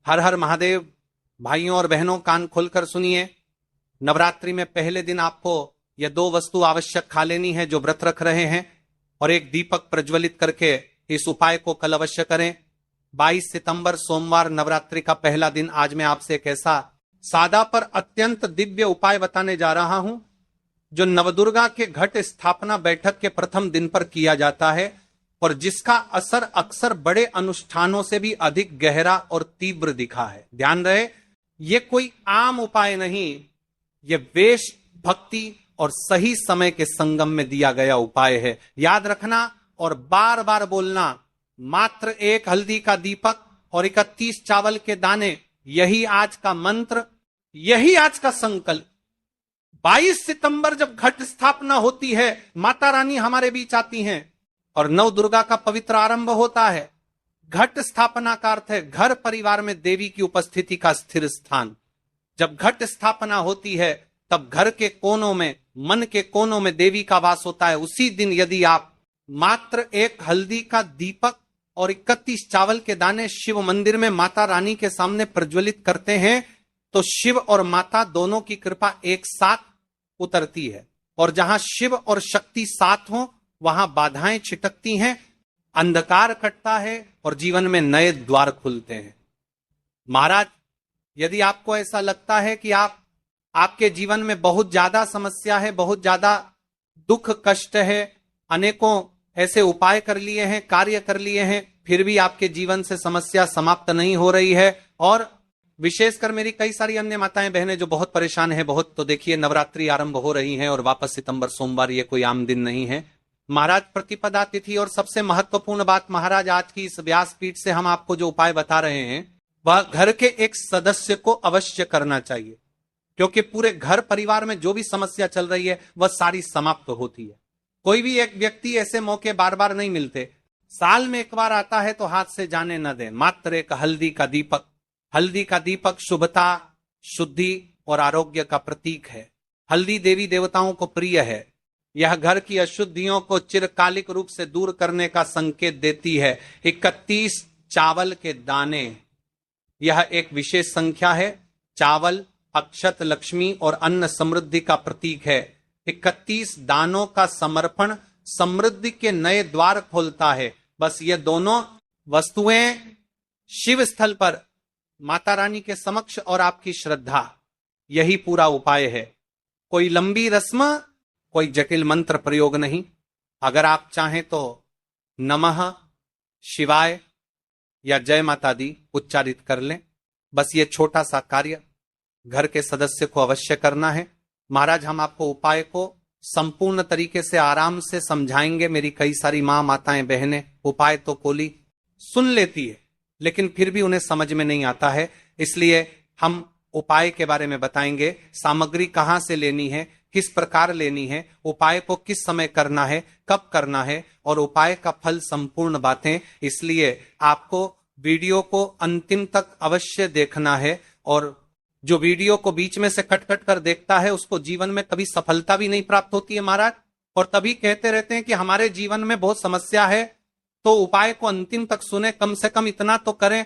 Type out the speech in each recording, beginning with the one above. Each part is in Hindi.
हर हर महादेव। भाइयों और बहनों, कान खोलकर सुनिए। नवरात्रि में पहले दिन आपको यह दो वस्तु आवश्यक खा लेनी है जो व्रत रख रहे हैं, और एक दीपक प्रज्वलित करके इस उपाय को कल अवश्य करें। 22 सितंबर सोमवार नवरात्रि का पहला दिन। आज मैं आपसे एक ऐसा सादा पर अत्यंत दिव्य उपाय बताने जा रहा हूं जो नवदुर्गा के घट स्थापना बैठक के प्रथम दिन पर किया जाता है, और जिसका असर अक्सर बड़े अनुष्ठानों से भी अधिक गहरा और तीव्र दिखा है। ध्यान रहे, यह कोई आम उपाय नहीं, यह वेश, भक्ति और सही समय के संगम में दिया गया उपाय है। याद रखना और बार बार बोलना, मात्र 1 हल्दी का दीपक और 31 चावल के दाने, यही आज का मंत्र, यही आज का संकल्प। 22 सितंबर जब घट स्थापना होती है, माता रानी हमारे बीच आती हैं और नव दुर्गा का पवित्र आरंभ होता है। घट स्थापना का अर्थ है घर परिवार में देवी की उपस्थिति का स्थिर स्थान। जब घट स्थापना होती है तब घर के कोनों में, मन के कोनों में देवी का वास होता है। उसी दिन यदि आप मात्र 1 हल्दी का दीपक और 31 चावल के दाने शिव मंदिर में माता रानी के सामने प्रज्वलित करते हैं तो शिव और माता दोनों की कृपा एक साथ उतरती है, और जहां शिव और शक्ति साथ हो वहां बाधाएं छिटकती हैं, अंधकार कटता है और जीवन में नए द्वार खुलते हैं। महाराज, यदि आपको ऐसा लगता है कि आपके जीवन में बहुत ज्यादा समस्या है, बहुत ज्यादा दुख कष्ट है, अनेकों ऐसे उपाय कर लिए हैं, कार्य कर लिए हैं, फिर भी आपके जीवन से समस्या समाप्त नहीं हो रही है, और विशेषकर मेरी कई सारी अन्य माताएं बहनें जो बहुत परेशान है, बहुत, तो देखिए नवरात्रि आरंभ हो रही है और वापस सितंबर सोमवार, ये कोई आम दिन नहीं है। महाराज, प्रतिपदा तिथि, और सबसे महत्वपूर्ण बात महाराज, आज की इस व्यासपीठ से हम आपको जो उपाय बता रहे हैं वह घर के एक सदस्य को अवश्य करना चाहिए, क्योंकि पूरे घर परिवार में जो भी समस्या चल रही है वह सारी समाप्त होती है। कोई भी एक व्यक्ति, ऐसे मौके बार बार नहीं मिलते, साल में एक बार आता है तो हाथ से जाने न दें। मात्र 1 हल्दी का दीपक। हल्दी का दीपक शुभता, शुद्धि और आरोग्य का प्रतीक है। हल्दी देवी देवताओं को प्रिय है। यह घर की अशुद्धियों को चिरकालिक रूप से दूर करने का संकेत देती है। 31 चावल के दाने, यह एक विशेष संख्या है। चावल अक्षत, लक्ष्मी और अन्न समृद्धि का प्रतीक है। 31 दानों का समर्पण समृद्धि के नए द्वार खोलता है। बस ये दोनों वस्तुएं शिव स्थल पर माता रानी के समक्ष और आपकी श्रद्धा, यही पूरा उपाय है। कोई लंबी रस्म, कोई जटिल मंत्र प्रयोग नहीं। अगर आप चाहें तो नमः शिवाय या जय माता दी उच्चारित कर लें। बस ये छोटा सा कार्य घर के सदस्य को अवश्य करना है। महाराज, हम आपको उपाय को संपूर्ण तरीके से आराम से समझाएंगे। मेरी कई सारी मां, माताएं, बहनें उपाय तो कोली सुन लेती है, लेकिन फिर भी उन्हें समझ में नहीं आता है, इसलिए हम उपाय के बारे में बताएंगे। सामग्री कहां से लेनी है, किस प्रकार लेनी है, उपाय को किस समय करना है, कब करना है, और उपाय का फल, संपूर्ण बातें। इसलिए आपको वीडियो को अंतिम तक अवश्य देखना है, और जो वीडियो को बीच में से कट कट कर देखता है उसको जीवन में कभी सफलता भी नहीं प्राप्त होती है महाराज। और तभी कहते रहते हैं कि हमारे जीवन में बहुत समस्या है, तो उपाय को अंतिम तक सुने, कम से कम इतना तो करें।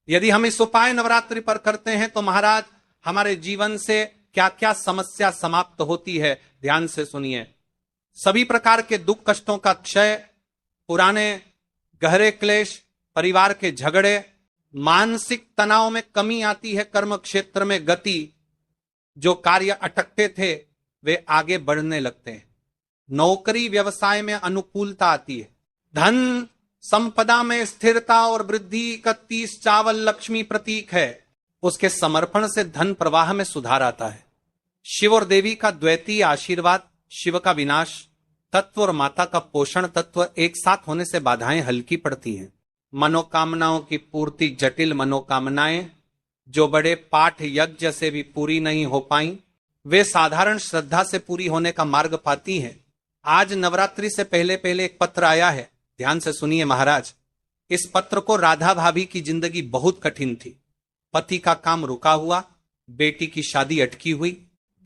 यदि हम इस उपाय नवरात्रि पर करते हैं तो महाराज हमारे जीवन से क्या क्या समस्या समाप्त होती है, ध्यान से सुनिए। सभी प्रकार के दुख कष्टों का क्षय, पुराने गहरे क्लेश, परिवार के झगड़े, मानसिक तनाव में कमी आती है, कर्म क्षेत्र में गति, जो कार्य अटकते थे वे आगे बढ़ने लगते हैं, नौकरी व्यवसाय में अनुकूलता आती है, धन संपदा में स्थिरता और वृद्धि। 31 चावल लक्ष्मी प्रतीक है, उसके समर्पण से धन प्रवाह में सुधार आता है। शिव और देवी का द्वैतीय आशीर्वाद, शिव का विनाश तत्व और माता का पोषण तत्व एक साथ होने से बाधाएं हल्की पड़ती हैं। मनोकामनाओं की पूर्ति, जटिल मनोकामनाएं जो बड़े पाठ यज्ञ से भी पूरी नहीं हो पाई, वे साधारण श्रद्धा से पूरी होने का मार्ग पाती हैं। आज नवरात्रि से पहले पहले एक पत्र आया है, ध्यान से सुनिए महाराज। इस पत्र को राधा भाभी की जिंदगी बहुत कठिन थी। पति का काम रुका हुआ, बेटी की शादी अटकी हुई,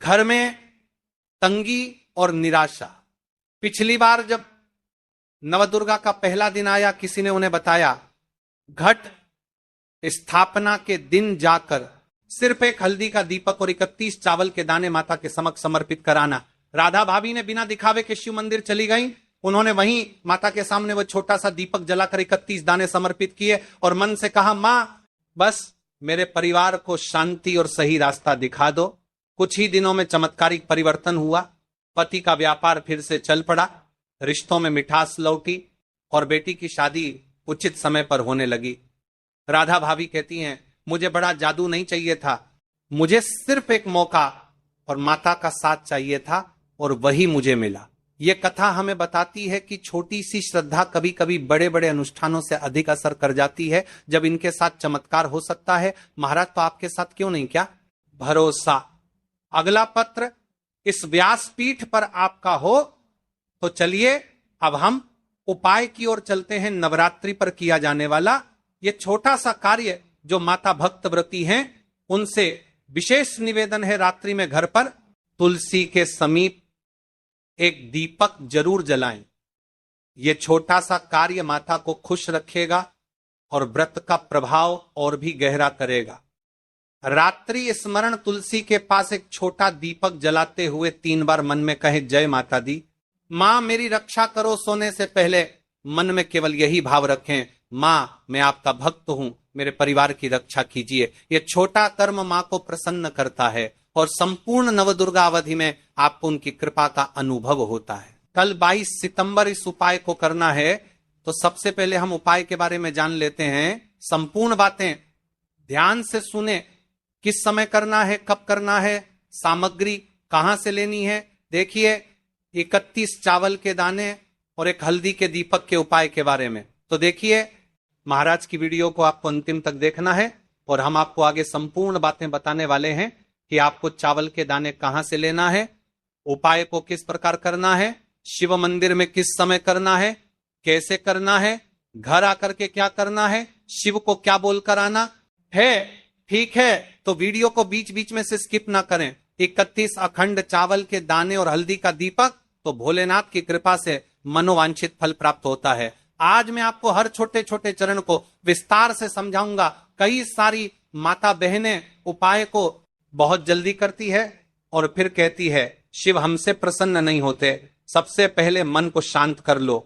घर में तंगी और निराशा। पिछली बार जब नवदुर्गा का पहला दिन आया, किसी ने उन्हें बताया घट स्थापना के दिन जाकर सिर्फ एक हल्दी का दीपक और 31 चावल के दाने माता के समक्ष समर्पित कराना। राधा भाभी ने बिना दिखावे के शिव मंदिर चली गई। उन्होंने वहीं माता के सामने वो छोटा सा दीपक जलाकर 31 दाने समर्पित किए और मन से कहा, माँ बस मेरे परिवार को शांति और सही रास्ता दिखा दो। कुछ ही दिनों में चमत्कारिक परिवर्तन हुआ। पति का व्यापार फिर से चल पड़ा, रिश्तों में मिठास लौटी और बेटी की शादी उचित समय पर होने लगी। राधा भाभी कहती हैं, मुझे बड़ा जादू नहीं चाहिए था, मुझे सिर्फ एक मौका और माता का साथ चाहिए था और वही मुझे मिला। ये कथा हमें बताती है कि छोटी सी श्रद्धा कभी कभी बड़े बड़े अनुष्ठानों से अधिक असर कर जाती है। जब इनके साथ चमत्कार हो सकता है, महाराज तो आपके साथ क्यों नहीं? क्या भरोसा। अगला पत्र इस व्यासपीठ पर आपका हो तो चलिए अब हम उपाय की ओर चलते हैं। नवरात्रि पर किया जाने वाला ये छोटा सा कार्य जो माता भक्त व्रती हैं उनसे विशेष निवेदन है, रात्रि में घर पर तुलसी के समीप एक दीपक जरूर जलाएं। ये छोटा सा कार्य माता को खुश रखेगा और व्रत का प्रभाव और भी गहरा करेगा। रात्रि स्मरण तुलसी के पास एक छोटा दीपक जलाते हुए 3 बार मन में कहे, जय माता दी, मां मेरी रक्षा करो। सोने से पहले मन में केवल यही भाव रखें, मां मैं आपका भक्त हूं, मेरे परिवार की रक्षा कीजिए। यह छोटा कर्म मां को प्रसन्न करता है और संपूर्ण नवदुर्गा अवधि में आपको उनकी कृपा का अनुभव होता है। कल 22 सितंबर इस उपाय को करना है, तो सबसे पहले हम उपाय के बारे में जान लेते हैं। संपूर्ण बातें ध्यान से सुने, किस समय करना है, कब करना है, सामग्री कहां से लेनी है। देखिए 31 चावल के दाने और एक हल्दी के दीपक के उपाय के बारे में। तो देखिए महाराज की वीडियो को आपको अंतिम तक देखना है और हम आपको आगे संपूर्ण बातें बताने वाले हैं कि आपको चावल के दाने कहां से लेना है, उपाय को किस प्रकार करना है, शिव मंदिर में किस समय करना है, कैसे करना है, घर आकर के क्या करना है, शिव को क्या बोलकर आना है। ठीक है, तो वीडियो को बीच बीच में से स्किप ना करें। 31 अखंड चावल के दाने और हल्दी का दीपक, तो भोलेनाथ की कृपा से मनोवांछित फल प्राप्त होता है। आज मैं आपको हर छोटे छोटे चरण को विस्तार से समझाऊंगा। कई सारी माता बहनें उपाय को बहुत जल्दी करती है और फिर कहती है शिव हमसे प्रसन्न नहीं होते। सबसे पहले मन को शांत कर लो।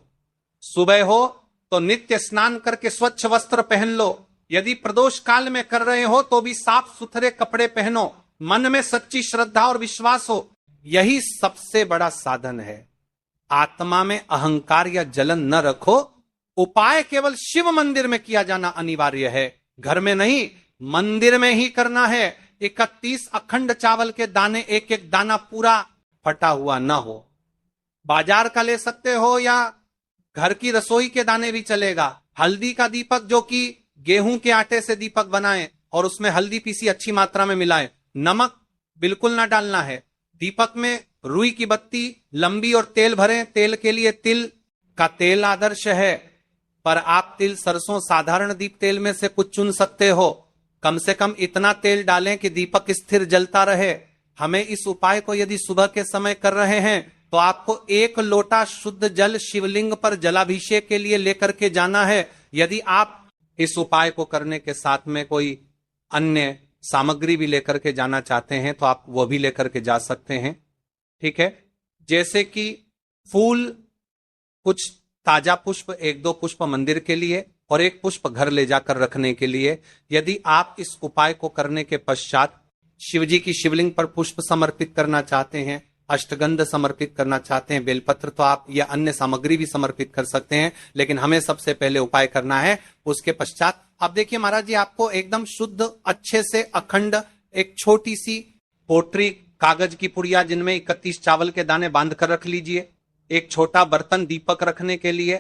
सुबह हो तो नित्य स्नान करके स्वच्छ वस्त्र पहन लो। यदि प्रदोष काल में कर रहे हो तो भी साफ सुथरे कपड़े पहनो। मन में सच्ची श्रद्धा और विश्वास हो, यही सबसे बड़ा साधन है। आत्मा में अहंकार या जलन न रखो। उपाय केवल शिव मंदिर में किया जाना अनिवार्य है, घर में नहीं, मंदिर में ही करना है। 31 अखंड चावल के दाने, एक एक दाना पूरा फटा हुआ ना हो। बाजार का ले सकते हो या घर की रसोई के दाने भी चलेगा। हल्दी का दीपक जो कि गेहूं के आटे से दीपक बनाएं और उसमें हल्दी पीसी अच्छी मात्रा में मिलाएं। नमक बिल्कुल ना डालना है। दीपक में रुई की बत्ती लंबी और तेल भरें। तेल के लिए तिल का तेल आदर्श है, पर आप तिल सरसों साधारण दीप तेल में से कुछ चुन सकते हो। कम से कम इतना तेल डालें कि दीपक स्थिर जलता रहे। हमें इस उपाय को यदि सुबह के समय कर रहे हैं तो आपको 1 लोटा शुद्ध जल शिवलिंग पर जलाभिषेक के लिए लेकर के जाना है। यदि आप इस उपाय को करने के साथ में कोई अन्य सामग्री भी लेकर के जाना चाहते हैं तो आप वो भी लेकर के जा सकते हैं। ठीक है, जैसे कि फूल, कुछ ताजा पुष्प, 1-2 पुष्प मंदिर के लिए और 1 पुष्प घर ले जाकर रखने के लिए। यदि आप इस उपाय को करने के पश्चात शिवजी की शिवलिंग पर पुष्प समर्पित करना चाहते हैं, अष्टगंध समर्पित करना चाहते हैं, बेलपत्र, तो आप या अन्य सामग्री भी समर्पित कर सकते हैं। लेकिन हमें सबसे पहले उपाय करना है। उसके पश्चात आप देखिए महाराज जी, आपको एकदम शुद्ध अच्छे से अखंड एक छोटी सी पोटरी कागज की पुड़िया जिनमें 31 चावल के दाने बांध कर रख लीजिए। एक छोटा बर्तन दीपक रखने के लिए,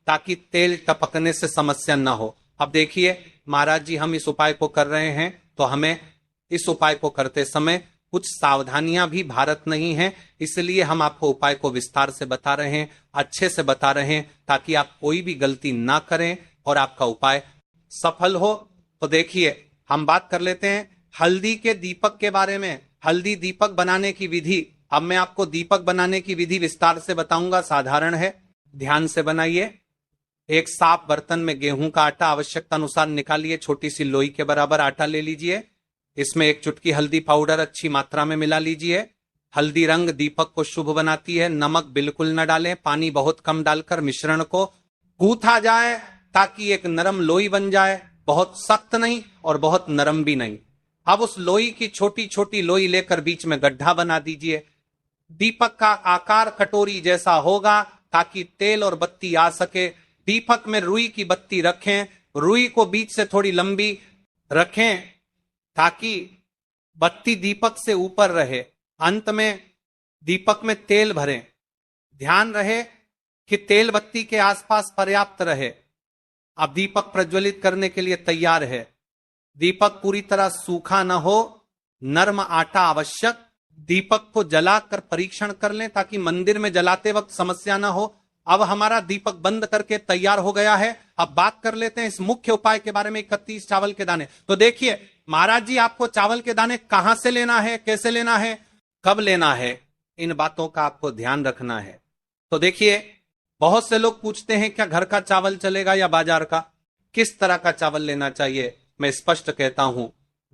ताकि तेल टपकने से समस्या न हो। अब देखिए महाराज जी, हम इस उपाय को कर रहे हैं तो हमें इस उपाय को करते समय कुछ सावधानियां भी भारत नहीं है, इसलिए हम आपको उपाय को विस्तार से बता रहे हैं, अच्छे से बता रहे हैं, ताकि आप कोई भी गलती ना करें और आपका उपाय सफल हो। तो देखिए हम बात कर लेते हैं हल्दी के दीपक के बारे में। हल्दी दीपक बनाने की विधि, अब मैं आपको दीपक बनाने की विधि विस्तार से बताऊंगा। साधारण है, ध्यान से बनाइए। एक साफ बर्तन में गेहूं का आटा आवश्यकता अनुसार निकालिए, छोटी सी लोई के बराबर आटा ले लीजिए। इसमें एक चुटकी हल्दी पाउडर अच्छी मात्रा में मिला लीजिए। हल्दी रंग दीपक को शुभ बनाती है। नमक बिल्कुल न डालें, पानी बहुत कम डालकर मिश्रण को गूथा जाए ताकि एक नरम लोई बन जाए, बहुत सख्त नहीं और बहुत नरम भी नहीं। अब उस लोई की छोटी छोटी लोई लेकर बीच में गड्ढा बना दीजिए। दीपक का आकार कटोरी जैसा होगा ताकि तेल और बत्ती आ सके। दीपक में रुई की बत्ती रखें, रुई को बीच से थोड़ी लंबी रखें ताकि बत्ती दीपक से ऊपर रहे। अंत में दीपक में तेल भरें। ध्यान रहे कि तेल बत्ती के आसपास पर्याप्त रहे। अब दीपक प्रज्वलित करने के लिए तैयार है। दीपक पूरी तरह सूखा न हो, नर्म आटा आवश्यक। दीपक को जलाकर परीक्षण कर लें ताकि मंदिर में जलाते वक्त समस्या ना हो। अब हमारा दीपक बंद करके तैयार हो गया है। अब बात कर लेते हैं इस मुख्य उपाय के बारे में, 31 चावल के दाने। तो देखिए महाराज जी, आपको चावल के दाने कहां से लेना है, कैसे लेना है, कब लेना है, इन बातों का आपको ध्यान रखना है। तो देखिए, बहुत से लोग पूछते हैं क्या घर का चावल चलेगा या बाजार का, किस तरह का चावल लेना चाहिए। मैं स्पष्ट कहता हूं,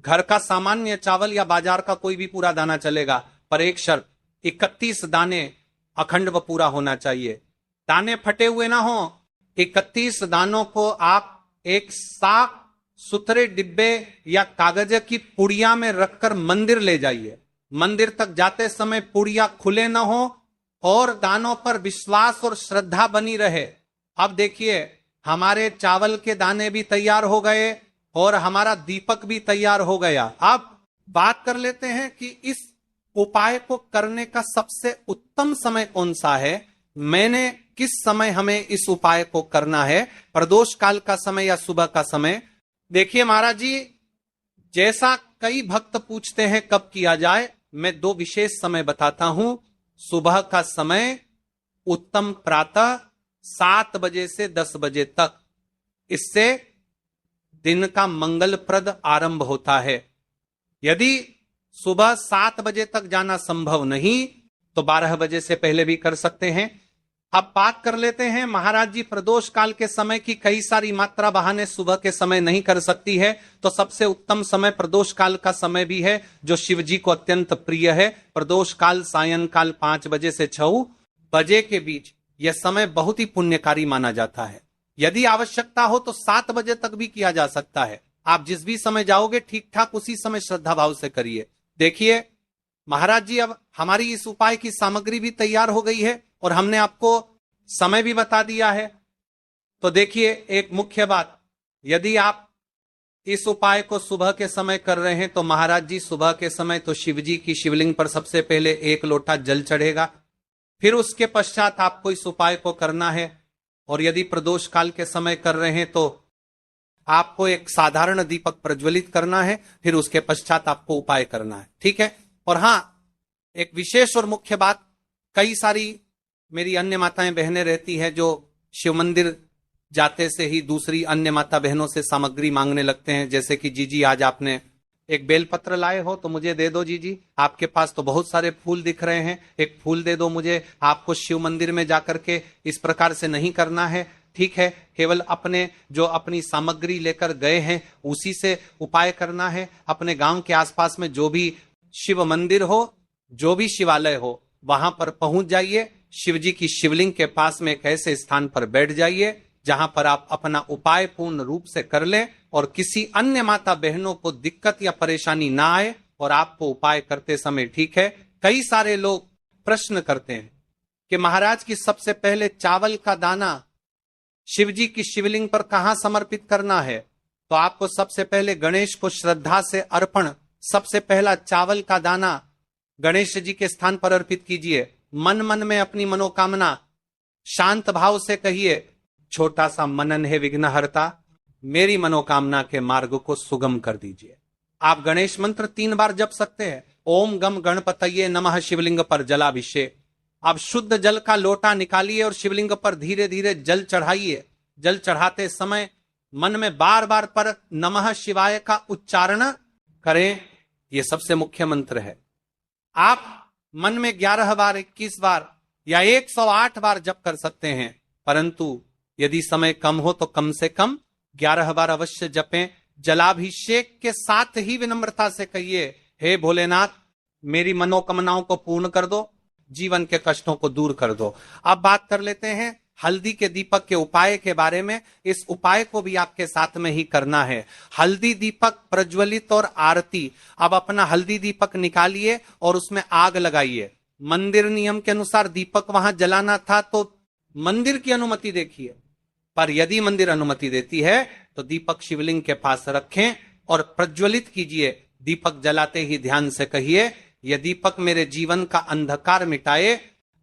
घर का सामान्य चावल या बाजार का कोई भी पूरा दाना चलेगा, पर एक शर्त, 31 दाने अखंड व पूरा होना चाहिए। दाने फटे हुए ना हो। 31 दानों को आप एक साफ सुथरे डिब्बे या कागज की पुड़िया में रखकर मंदिर ले जाइए। मंदिर तक जाते समय पुड़िया खुले न हो और दानों पर विश्वास और श्रद्धा बनी रहे। अब देखिए, हमारे चावल के दाने भी तैयार हो गए और हमारा दीपक भी तैयार हो गया। अब बात कर लेते हैं कि इस उपाय को करने का सबसे उत्तम समय कौन सा है। मैंने किस समय हमें इस उपाय को करना है, प्रदोष काल का समय या सुबह का समय। देखिए महाराज जी, जैसा कई भक्त पूछते हैं कब किया जाए, मैं 2 विशेष समय बताता हूं। सुबह का समय उत्तम प्रातः 7 बजे से 10 बजे तक, इससे दिन का मंगलप्रद आरंभ होता है। यदि सुबह 7 बजे तक जाना संभव नहीं तो 12 बजे से पहले भी कर सकते हैं। अब बात कर लेते हैं महाराज जी, प्रदोष काल के समय की कई सारी मात्रा बहाने सुबह के समय नहीं कर सकती है, तो सबसे उत्तम समय प्रदोष काल का समय भी है जो शिव जी को अत्यंत प्रिय है। प्रदोष काल सायंकाल 5 बजे से 6 बजे के बीच यह समय बहुत ही पुण्यकारी माना जाता है। यदि आवश्यकता हो तो 7 बजे तक भी किया जा सकता है। आप जिस भी समय जाओगे ठीक ठाक उसी समय श्रद्धा भाव से करिए। देखिए महाराज जी, अब हमारी इस उपाय की सामग्री भी तैयार हो गई है और हमने आपको समय भी बता दिया है। तो देखिए, एक मुख्य बात, यदि आप इस उपाय को सुबह के समय कर रहे हैं तो महाराज जी सुबह के समय तो शिव जी की शिवलिंग पर सबसे पहले 1 लोटा जल चढ़ेगा। फिर उसके पश्चात आपको इस उपाय को करना है। और यदि प्रदोष काल के समय कर रहे हैं तो आपको एक साधारण दीपक प्रज्वलित करना है, फिर उसके पश्चात आपको उपाय करना है। ठीक है। और हां, एक विशेष और मुख्य बात, कई सारी मेरी अन्य माताएं बहनें रहती हैं जो शिव मंदिर जाते से ही दूसरी अन्य माता बहनों से सामग्री मांगने लगते हैं, जैसे कि जीजी आज आपने एक बेलपत्र लाए हो तो मुझे दे दो जीजी, आपके पास तो बहुत सारे फूल दिख रहे हैं, एक फूल दे दो मुझे। आपको शिव मंदिर में जाकर के इस प्रकार से नहीं करना है। ठीक है, केवल अपने जो अपनी सामग्री लेकर गए हैं उसी से उपाय करना है। अपने गांव के आसपास में जो भी शिव मंदिर हो, जो भी शिवालय हो, वहां पर पहुंच जाइए। शिव जी की शिवलिंग के पास में एक ऐसे स्थान पर बैठ जाइए जहां पर आप अपना उपाय पूर्ण रूप से कर लें और किसी अन्य माता बहनों को दिक्कत या परेशानी ना आए और आपको उपाय करते समय। ठीक है, कई सारे लोग प्रश्न करते हैं कि महाराज की सबसे पहले चावल का दाना शिव जी की शिवलिंग पर कहां समर्पित करना है। तो आपको सबसे पहले गणेश को श्रद्धा से अर्पण, सबसे पहला चावल का दाना गणेश जी के स्थान पर अर्पित कीजिए। मन मन में अपनी मनोकामना शांत भाव से कहिए, छोटा सा मनन है विघ्नहर्ता, मेरी मनोकामना के मार्ग को सुगम कर दीजिए। आप गणेश मंत्र 3 बार जप सकते हैं। ओम गम गणपतये नमः, शिवलिंग पर जलाभिषेक। आप शुद्ध जल का लोटा निकालिए और शिवलिंग पर धीरे धीरे जल चढ़ाइए। जल चढ़ाते समय मन में बार बार पर नमः शिवाय का उच्चारण करें, यह सबसे मुख्य मंत्र है। आप मन में 11 बार, 21 बार या 108 बार जप कर सकते हैं, परंतु यदि समय कम हो तो कम से कम 11 बार अवश्य जपें। जलाभिषेक के साथ ही विनम्रता से कहिए, हे भोलेनाथ, मेरी मनोकामनाओं को पूर्ण कर दो, जीवन के कष्टों को दूर कर दो। अब बात कर लेते हैं हल्दी के दीपक के उपाय के बारे में। इस उपाय को भी आपके साथ में ही करना है। हल्दी दीपक प्रज्वलित और आरती। अब अपना हल्दी दीपक निकालिए और उसमें आग लगाइए। मंदिर नियम के अनुसार दीपक वहां जलाना था तो मंदिर की अनुमति देखिए, पर यदि मंदिर अनुमति देती है तो दीपक शिवलिंग के पास रखें और प्रज्वलित कीजिए। दीपक जलाते ही ध्यान से कहिए, यह दीपक मेरे जीवन का अंधकार मिटाए,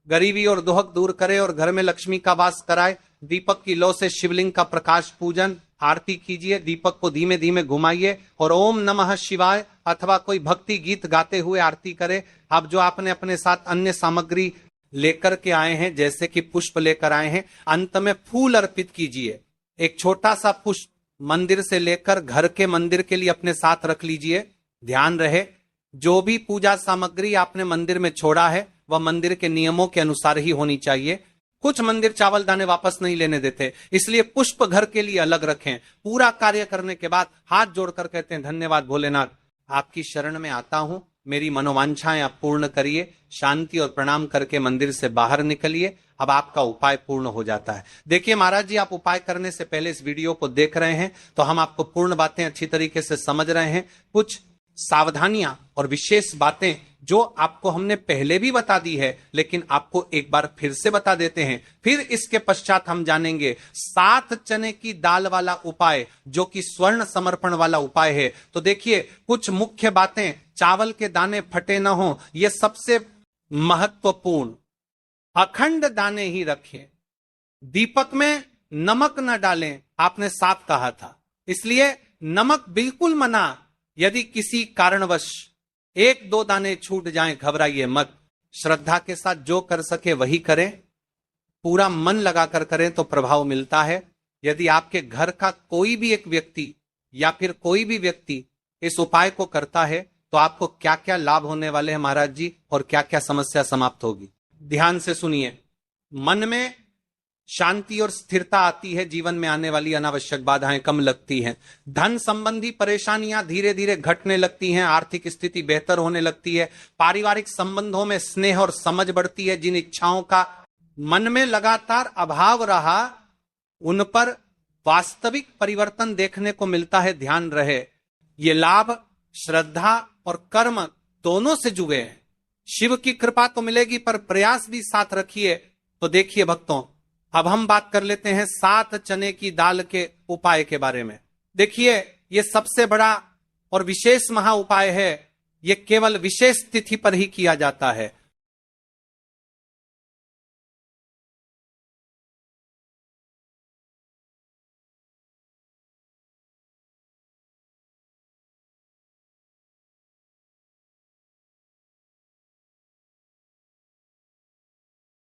गरीबी और दुहक दूर करे और घर में लक्ष्मी का वास कराए। दीपक की लौ से शिवलिंग का प्रकाश पूजन आरती कीजिए। दीपक को धीमे धीमे घुमाइए और ओम नमः शिवाय अथवा कोई भक्ति गीत गाते हुए आरती करे। अब जो आपने अपने साथ अन्य सामग्री लेकर के आए हैं, जैसे कि पुष्प लेकर आए हैं, अंत में फूल अर्पित कीजिए। एक छोटा सा पुष्प मंदिर से लेकर घर के मंदिर के लिए अपने साथ रख लीजिए। ध्यान रहे, जो भी पूजा सामग्री आपने मंदिर में छोड़ा है वह मंदिर के नियमों के अनुसार ही होनी चाहिए। कुछ मंदिर चावल दाने वापस नहीं लेने देते, इसलिए पुष्प घर के लिए अलग रखें। पूरा कार्य करने के बाद हाथ जोड़कर कहते हैं, धन्यवाद भोलेनाथ, आपकी शरण में आता हूं, मेरी मनोवांछाएं आप पूर्ण करिए। शांति और प्रणाम करके मंदिर से बाहर निकलिए। अब आपका उपाय पूर्ण हो जाता है। देखिए महाराज जी, आप उपाय करने से पहले इस वीडियो को देख रहे हैं तो हम आपको पूर्ण बातें अच्छी तरीके से समझ रहे हैं। कुछ सावधानियां और विशेष बातें जो आपको हमने पहले भी बता दी है, लेकिन आपको एक बार फिर से बता देते हैं। फिर इसके पश्चात हम जानेंगे 7 चने की दाल वाला उपाय, जो कि स्वर्ण समर्पण वाला उपाय है। तो देखिए, कुछ मुख्य बातें, चावल के दाने फटे ना हो, यह सबसे महत्वपूर्ण। अखंड दाने ही रखें। दीपक में नमक न डालें, आपने साफ कहा था, इसलिए नमक बिल्कुल मना। यदि किसी कारणवश 1-2 दाने छूट जाएं, घबराइए मत। श्रद्धा के साथ जो कर सके वही करें, पूरा मन लगाकर करें तो प्रभाव मिलता है। यदि आपके घर का कोई भी एक व्यक्ति या फिर कोई भी व्यक्ति इस उपाय को करता है तो आपको क्या क्या लाभ होने वाले हैं महाराज जी, और क्या क्या समस्या समाप्त होगी, ध्यान से सुनिए। मन में शांति और स्थिरता आती है, जीवन में आने वाली अनावश्यक बाधाएं कम लगती हैं, धन संबंधी परेशानियां धीरे धीरे घटने लगती हैं, आर्थिक स्थिति बेहतर होने लगती है, पारिवारिक संबंधों में स्नेह और समझ बढ़ती है। जिन इच्छाओं का मन में लगातार अभाव रहा, उन पर वास्तविक परिवर्तन देखने को मिलता है। ध्यान रहे, ये लाभ श्रद्धा और कर्म दोनों से जुड़े हैं। शिव की कृपा तो मिलेगी, पर प्रयास भी साथ रखिए। तो देखिए भक्तों, अब हम बात कर लेते हैं 7 चने की दाल के उपाय के बारे में। देखिए, यह सबसे बड़ा और विशेष महा उपाय है। यह केवल विशेष तिथि पर ही किया जाता है।